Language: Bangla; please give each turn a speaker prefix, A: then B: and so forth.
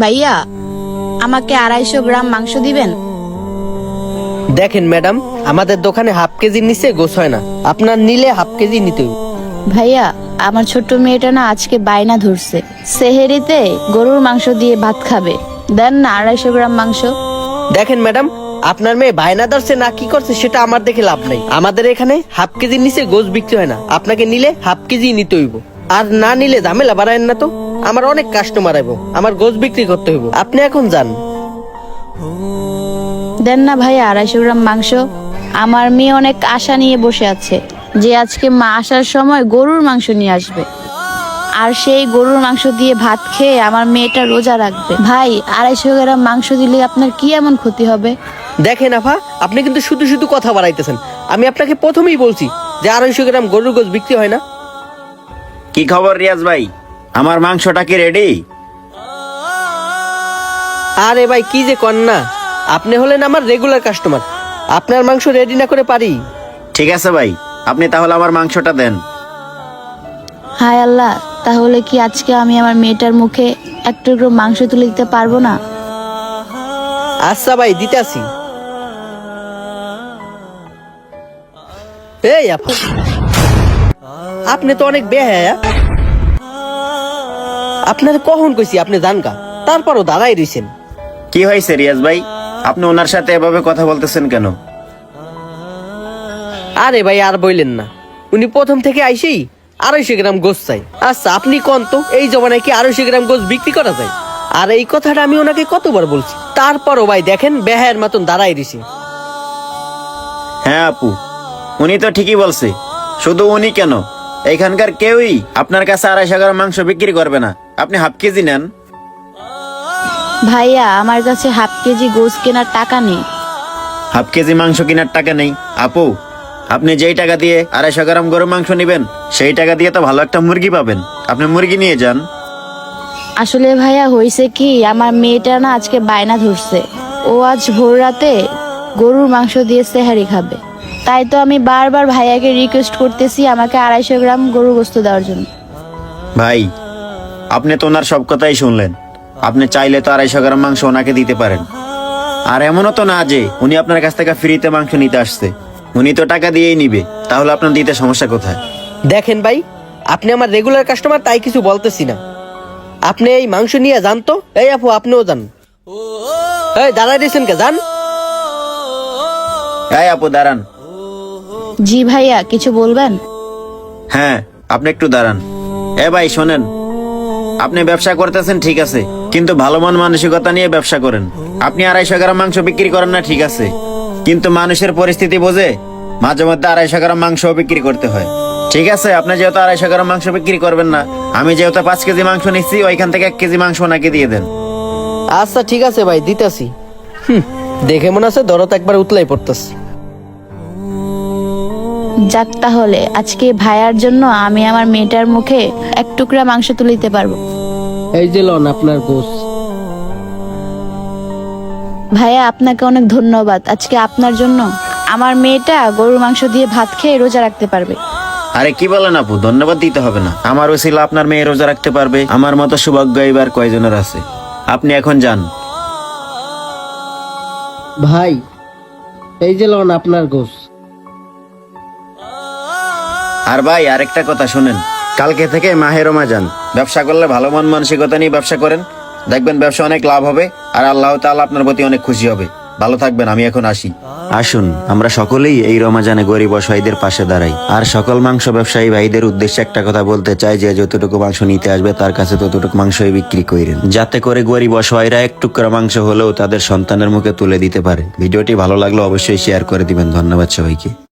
A: ভাইয়া, আমাকে 250 গ্রাম মাংস দিবেন?
B: দেখেন ম্যাডাম, আমাদের দোকানে হাফ কেজির নিচে গোছ হয় না, আপনার নিলে হাফ কেজি নিতে হবে।
A: ভাইয়া, আমার ছোট্ট মেয়েটা না আজকে বায়না ধরছে, সেহেরিতে গরুর মাংস দিয়ে ভাত খাবে। দেন না 250 গ্রাম মাংস।
B: দেখেন ম্যাডাম, আপনার মেয়ে বায়না ধরছে না কি করছে সেটা আমার দেখে লাভ নাই। আমাদের এখানে হাফ কেজির নিচে গোছ বিক্রি হয় না, আপনাকে নিলে হাফ কেজি নিতে হইব। আর না নিলে ঝামেলা বাড়ায়েন না তো, আমার অনেক কাস্টমার আইব, আমার গোছ বিক্রি করতে হইব। আপনি এখন যান।
A: দেন না ভাইয়া 250 গ্রাম মাংস। আমার মেয়ে অনেক আশা নিয়ে বসে আছে যে আজকে মা আসার সময় গরুর মাংস নিয়ে আসবে, আর সেই গরুর মাংস দিয়ে ভাত খেয়ে আমার মেয়েটা রোজা রাখবে। ভাই, 250 গ্রাম মাংস দিলে আপনার কি এমন ক্ষতি হবে?
B: দেখেন আফা, আপনি কিন্তু শুধু শুধু কথা বাড়াইতেছেন। আমি আপনাকে প্রথমেই বলছি যে 250 গ্রাম গরুর গোছ বিক্রি হয় না।
C: কি খবর রিয়াজ ভাই, আমার মাংসটা কি রেডি?
B: আরে ভাই, কি যে কন না, আপনি হলেন আমার রেগুলার কাস্টমার, আপনার মাংস রেডি না করে পারি?
C: ঠিক আছে ভাই, আপনি তাহলে আমার মাংসটা দেন।
A: হায় আল্লাহ, তাহলে কি আজকে আমি আমার মেয়েটার মুখে এক টুকরো মাংস তুলে দিতে পারবো না?
B: আচ্ছা ভাই, দিতে আসি। এই আপু, আপনি তো অনেক বেহায়া। আপনার কখন কইছি আপনি যান কা, তারপরও দাঁড়াই রইছেন।
C: কি হয়েছে রিয়াজ ভাই, আপনি ওনার সাথে এভাবে কথা বলতেছেন কেন?
B: আরে ভাই, আর বললেন না, উনি প্রথম থেকে আইসেই 250 গ্রাম গোছ চাই। আচ্ছা আপনি কোন তো, এই জমানায় কি 250 গ্রাম গোছ বিক্রি করা যায়? আর এই কথাটা আমি ওনাকে কতবার বলছি, তারপরও ভাই দেখেন বেহায়ের মতন দাঁড়াই রইছে।
C: হ্যাঁ আপু, উনি তো ঠিকই বলছে। শুধু উনি কেন, এইখানকার কেউই আপনার কাছে 250 গ্রাম মাংস বিক্রি করবে না। আপনি হাফ কেজি নেন।
A: ভাইয়া, আমার কাছে হাফ কেজি গোশ কেনার টাকা নেই।
C: হাফ কেজি মাংস কেনার টাকা নেই? আপু, আপনি যেই টাকা দিয়ে 250 গ্রাম গরুর মাংস নিবেন, সেই টাকা দিয়ে তো ভালো একটা মুরগি পাবেন। আপনি মুরগি নিয়ে যান।
A: আসলে ভাইয়া, হয়েছে কি, আমার মেয়েটা না আজকে বায়না ধরছে, ও আজ ভোর রাতে গরুর মাংস দিয়ে সেহারি খাবে। তাই তো আমি বারবার ভাইয়াকে রিকোয়েস্ট করতেছি আমাকে 250 গ্রাম গরুর গোশত দেওয়ার জন্য।
C: ভাই, আপনি তো ওনার সব কথাই শুনলেন। আপনি চাইলে তো 250 গ্রাম মাংস ওনাকে দিতে পারেন। আর এমনও তো না যে উনি আপনার কাছ থেকে ফ্রিতে মাংস নিতে আসছে, উনি তো টাকা দিয়েই নিবে। তাহলে আপনার দিতে সমস্যা কোথায়?
B: দেখেন ভাই, আপনি আমার রেগুলার কাস্টমার, তাই কিছু বলতেছি না। আপনি এই মাংস নিয়ে যান তো। এই আপু, আপনিও যান। এই দাঁড়াই দিয়েছেন কে, যান।
C: এই আপু দাঁড়ান।
A: জি ভাইয়া, কিছু বলবেন?
C: হ্যাঁ, আপনি একটু দাঁড়ান। ভাই শোনেন, আপনি ব্যবসা করতেছেন ঠিক আছে, কিন্তু ভালো মন মানসিকতা নিয়ে ব্যবসা করেন। আপনি 250 গ্রাম মাংস বিক্রি করেন না ঠিক আছে, কিন্তু মানুষের পরিস্থিতি বোঝে মাঝে মধ্যে 250 গ্রাম মাংস বিক্রি করতে হয়। ঠিক আছে, আপনি যেহেতু 250 গ্রাম মাংস বিক্রি করবেন না, আমি যেহেতু 5 কেজি মাংস নিচ্ছি, ওইখান থেকে 1 কেজি মাংস ওনাকে দিয়ে দেন।
B: আচ্ছা ঠিক আছে ভাই, দিতেছি। দেখে মনে আছে দরদ একবার উতলাই পড়তেছে।
A: যাক, তাহলে আজকে ভাইয়ার জন্য আমি আমার মেয়েটার মুখে এক টুকরা মাংস তুলে দিতে পারবো।
B: এই যে লন আপনার গোশ।
A: ভাইয়া, আপনাকে অনেক ধন্যবাদ। আজকে আপনার জন্য আমার মেয়েটা গরুর মাংস দিয়ে ভাত খেয়ে রোজা রাখতে পারবে।
C: আরে কি বলেন আপু, ধন্যবাদ দিতে হবে না। আমার ওসিলা আপনার মেয়ে রোজা রাখতে পারবে, আমার মতো সৌভাগ্য এবার কয়জনের আছে। আপনি এখন যান।
B: ভাই, এই যে লন আপনার গোশ।
C: আর ভাই, আরেকটা কথা শুনেন, কালকে থেকে মাহে রমজান, ব্যবসা করলে ভালো মন মানসিকতা নিয়ে ব্যবসা করেন, দেখবেন ব্যবসা অনেক লাভ হবে, আর আল্লাহ তাআলা আপনার প্রতি অনেক খুশি হবে। ভালো থাকবেন, আমি এখন আসি। আসুন আমরা সকলেই এই রমজানে গরিব অসহায়দের পাশে দাঁড়াই। আর সকল মাংস ব্যবসায়ী ভাইদের উদ্দেশ্যে একটা কথা বলতে চাই, যে যতটুকু মাংস নিতে আসবে তার কাছে ততটুকু মাংসই বিক্রি করেন, যাতে করে গরিব অসহায়রা এক টুকরা মাংস হলেও তাদের সন্তানের মুখে তুলে দিতে পারে। ভিডিওটি ভালো লাগলে অবশ্যই শেয়ার করে দিবেন। ধন্যবাদ সবাইকে।